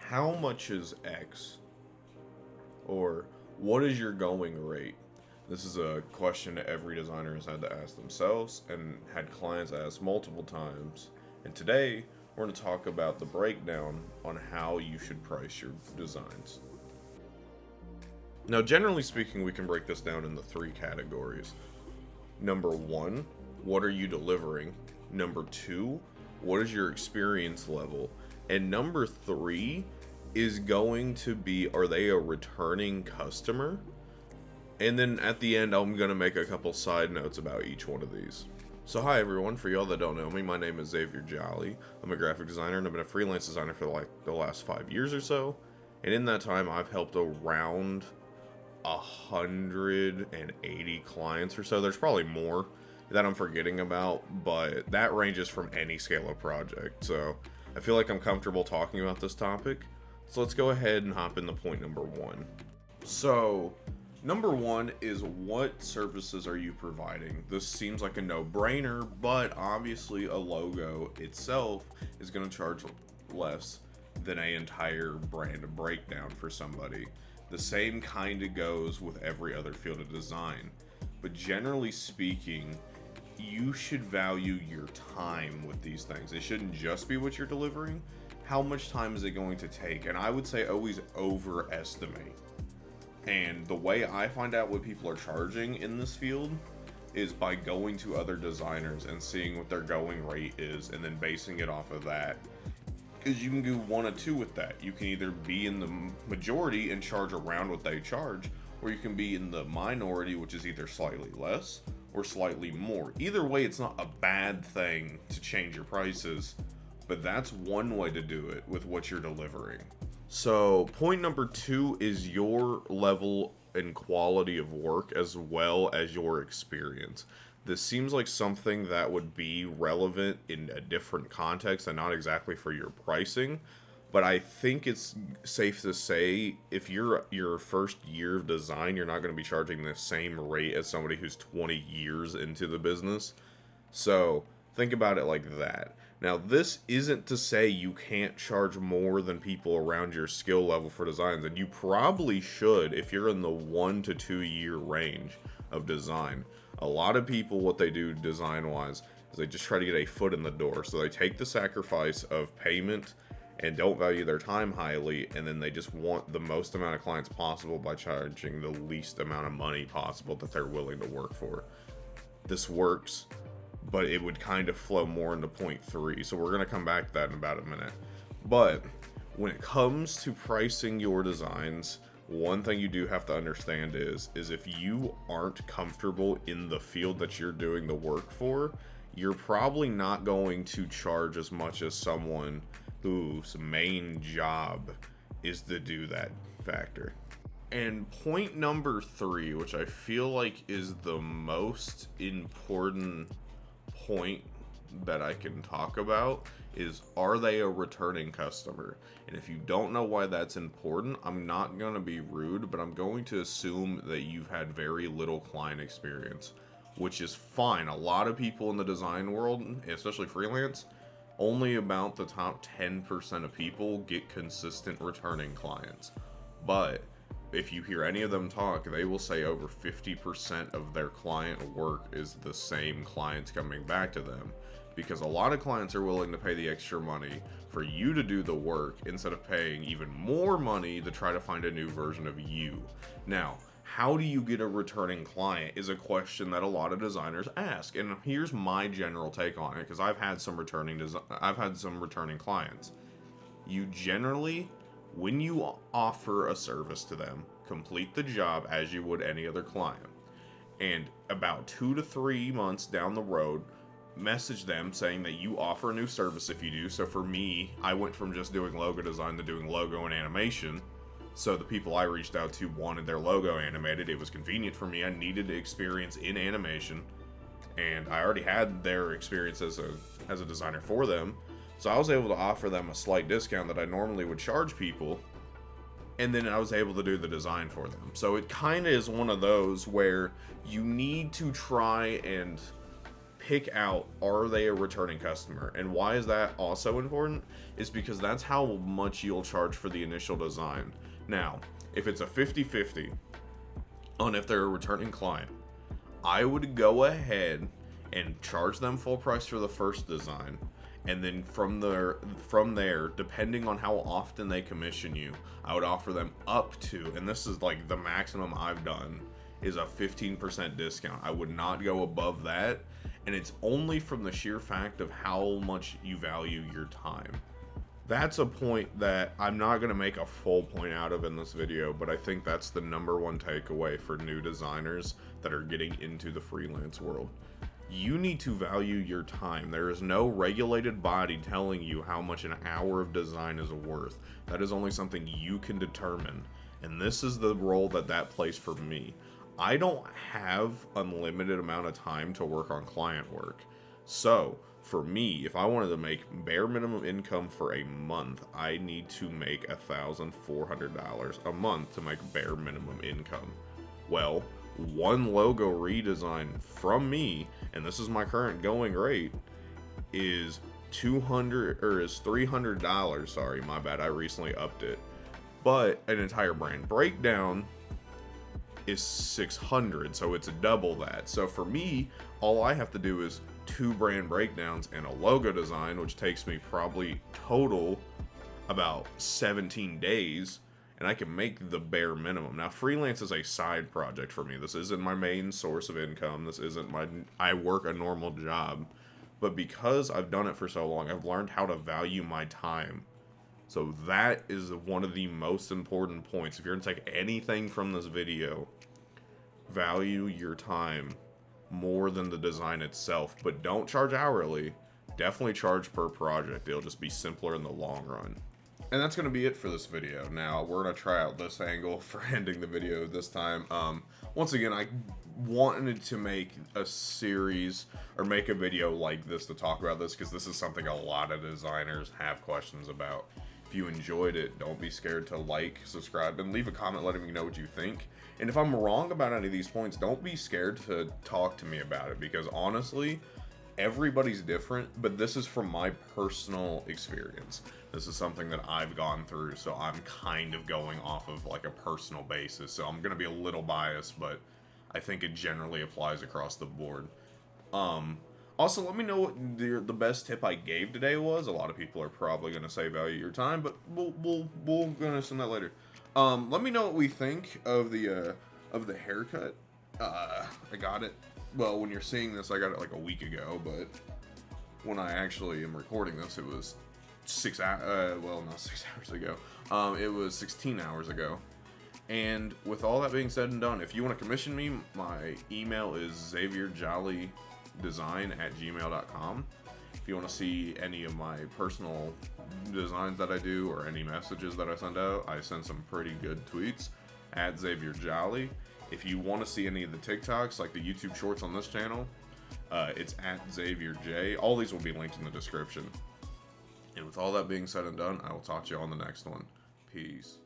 how much is X? Or what is your going rate? This is a question that every designer has had to ask themselves and had clients ask multiple times. And today, we're going to talk about the breakdown on how you should price your designs. Now, generally speaking, we can break this down into three categories. Number one, what are you delivering? Number two, what is your experience level? And number three is going to be, are they a returning customer? And then at the end, I'm going to make a couple side notes about each one of these. So hi everyone, for y'all that don't know me, my name is Zaviorjolly. I'm a graphic designer and I've been a freelance designer for the last 5 years or so. And in that time, I've helped around 180 clients or so. There's probably more that I'm forgetting about, but that ranges from any scale of project. So I feel like I'm comfortable talking about this topic. So let's go ahead and hop into point number one. So number one is, what services are you providing? This seems like a no-brainer, but obviously a logo itself is going to charge less than an entire brand breakdown for somebody. The same kind of goes with every other field of design. But generally speaking, you should value your time with these things. It shouldn't just be what you're delivering. How much time is it going to take? And I would say always overestimate. And the way I find out what people are charging in this field is by going to other designers and seeing what their going rate is and then basing it off of that. Because you can do one of two with that. You can either be in the majority and charge around what they charge, or you can be in the minority, which is either slightly less or slightly more. Either way, it's not a bad thing to change your prices, but that's one way to do it with what you're delivering. So point number two is your level and quality of work as well as your experience. This seems like something that would be relevant in a different context and not exactly for your pricing, but I think it's safe to say if you're your first year of design, you're not going to be charging the same rate as somebody who's 20 years into the business. So think about it like that. Now, this isn't to say you can't charge more than people around your skill level for designs, and you probably should if you're in the 1 to 2 year range of design. A lot of people, what they do design-wise is they just try to get a foot in the door. So they take the sacrifice of payment and don't value their time highly, and then they just want the most amount of clients possible by charging the least amount of money possible that they're willing to work for. This works, but it would kind of flow more into point three, so we're going to come back to that in about a minute. But when it comes to pricing your designs, one thing you do have to understand is if you aren't comfortable in the field that you're doing the work for, you're probably not going to charge as much as someone whose main job is to do that factor. And point number three, which I feel like is the most important point that I can talk about, is, are they a returning customer? And if you don't know why that's important, I'm not going to be rude, but I'm going to assume that you've had very little client experience, which is fine. A lot of people in the design world, especially freelance, only about the top 10% of people get consistent returning clients. But if you hear any of them talk, they will say over 50% of their client work is the same clients coming back to them. Because a lot of clients are willing to pay the extra money for you to do the work instead of paying even more money to try to find a new version of you. Now, how do you get a returning client is a question that a lot of designers ask. And here's my general take on it, because I've had some returning clients. You generally, when you offer a service to them, complete the job as you would any other client. And about 2 to 3 months down the road, message them saying that you offer a new service if you do. So for me, I went from just doing logo design to doing logo and animation. So the people I reached out to wanted their logo animated. It was convenient for me. I needed experience in animation, and I already had their experience as a designer for them. So I was able to offer them a slight discount that I normally would charge people, and then I was able to do the design for them. So it kind of is one of those where you need to try and pick out, are they a returning customer? And why is that also important? Is because that's how much you'll charge for the initial design. Now, if it's a 50-50 on if they're a returning client, I would go ahead and charge them full price for the first design, and then from there, depending on how often they commission you, I would offer them up to, and this is like the maximum I've done, is a 15% discount. I would not go above that, and it's only from the sheer fact of how much you value your time. That's a point that I'm not going to make a full point out of in this video, but I think that's the number one takeaway for new designers that are getting into the freelance world. You need to value your time. There is no regulated body telling you how much an hour of design is worth. That is only something you can determine, and this is the role that plays for me. I don't have unlimited amount of time to work on client work. So, for me, if I wanted to make bare minimum income for a month, I need to make $1,400 a month to make bare minimum income. Well, one logo redesign from me, and this is my current going rate, is $300. Sorry, my bad. I recently upped it. But an entire brand breakdown is $600, so it's double that. So for me, all I have to do is 2 brand breakdowns and a logo design, which takes me probably total about 17 days, and I can make the bare minimum. Now, freelance is a side project for me. This isn't my main source of income. This isn't I work a normal job. But because I've done it for so long, I've learned how to value my time. So that is one of the most important points. If you're going to take anything from this video, value your time more than the design itself. But don't charge hourly. Definitely charge per project. It'll just be simpler in the long run. And that's going to be it for this video. Now, we're going to try out this angle for ending the video this time. Once again, I wanted to make a series or make a video like this to talk about this, because this is something a lot of designers have questions about. If you enjoyed it, don't be scared to like, subscribe, and leave a comment letting me know what you think. And if I'm wrong about any of these points, don't be scared to talk to me about it, because honestly, everybody's different, but this is from my personal experience. This is something that I've gone through, so I'm kind of going off of like a personal basis. So I'm going to be a little biased, but I think it generally applies across the board. Also, let me know what the best tip I gave today was. A lot of people are probably going to say value your time, but we'll gonna send that later. Let me know what we think of the haircut. I got it. Well, when you're seeing this, I got it like a week ago, but when I actually am recording this, it was 6 hours. Well, not 6 hours ago. It was 16 hours ago. And with all that being said and done, if you want to commission me, my email is zaviorjollydesign@gmail.com. If you want to see any of my personal designs that I do or any messages that I send out, I send some pretty good tweets at zaviorjolly. If you want to see any of the TikToks, like the YouTube shorts on this channel, it's at zaviorj. All these will be linked in the description. And with all that being said and done, I will talk to you on the next one. Peace.